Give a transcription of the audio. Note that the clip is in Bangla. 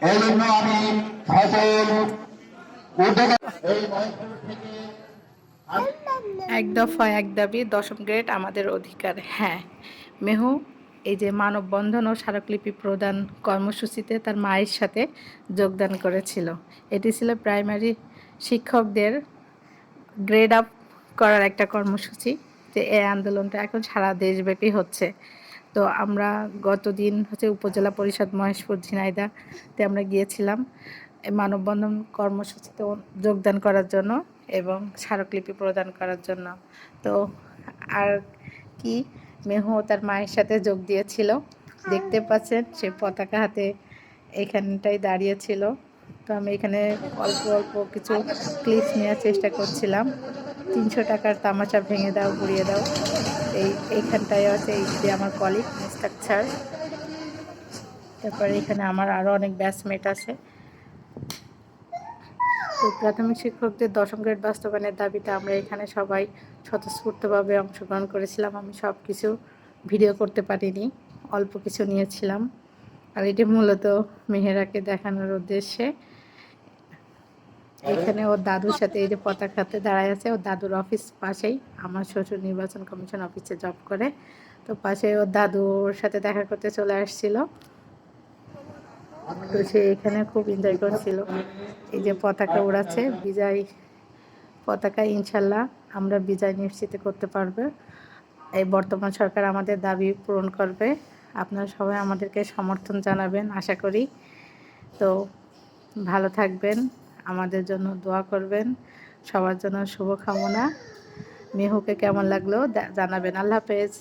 এই জন্য আমি ফসল উদ্যোগে এই মহেশপুর থেকে এক দফা এক দাবি, দশম গ্রেড আমাদের অধিকার। হ্যাঁ, মেহু এই যে মানববন্ধন ও স্মারকলিপি প্রদান কর্মসূচিতে তার মায়ের সাথে যোগদান করেছিল। এটি ছিল প্রাইমারি শিক্ষকদের গ্রেড আপ করার একটা কর্মসূচি। যে এই আন্দোলনটা এখন সারা দেশব্যাপী হচ্ছে। তো আমরা গতদিন হচ্ছে উপজেলা পরিষদ মহেশপুর ঝিনাইদহতে আমরা গিয়েছিলাম এই মানববন্ধন কর্মসূচিতে যোগদান করার জন্য এবং স্মারকলিপি প্রদান করার জন্য। তো আর কি, মেহু তার মায়ের সাথে যোগ দিয়েছিল। দেখতে পাচ্ছেন সে পতাকা হাতে এখানটায় দাঁড়িয়েছিল। তো আমি এখানে অল্প অল্প কিছু ক্লিপস নেওয়ার চেষ্টা করছিলাম। 300 টাকার তামাশা ভেঙে দাও, গুড়িয়ে দাও, এইখানটায় আছে। এই যে আমার কলিগ মিস্টার স্যার, তারপরে এখানে আমার আরও অনেক ব্যাচমেট আছে। তো প্রাথমিক শিক্ষকদের দশম গ্রেড বাস্তবায়নের দাবিতে আমরা এখানে সবাই স্বতঃস্ফূর্তভাবে অংশগ্রহণ করেছিলাম। আমি সব কিছু ভিডিও করতে পারিনি, অল্প কিছু নিয়েছিলাম। আর এটি মূলত মেহেরাকে দেখানোর উদ্দেশ্যে। এখানে ওর দাদুর সাথে এই যে পতাকা হাতে দাঁড়ায় আছে, ওর দাদুর অফিস পাশেই। আমার শ্বশুর নির্বাচন কমিশন অফিসে জব করে, তো পাশে ওর দাদুর সাথে দেখা করতে চলে আসছিল। তো সে এখানে খুব এনজয় করছিল। এই যে পতাকা উড়াচ্ছে, বিজয় পতাকা। ইনশাল্লাহ আমরা বিজয় নিশ্চিত করতে পারবে। এই বর্তমান সরকার আমাদের দাবি পূরণ করবে। আপনারা সবাই আমাদেরকে সমর্থন জানাবেন আশা করি। তো ভালো থাকবেন, আমাদের জন্য দোয়া করবেন, সবার জন্য শুভকামনা। মেহুকে কেমন লাগলো জানাবেন। আল্লাহ হাফেজ।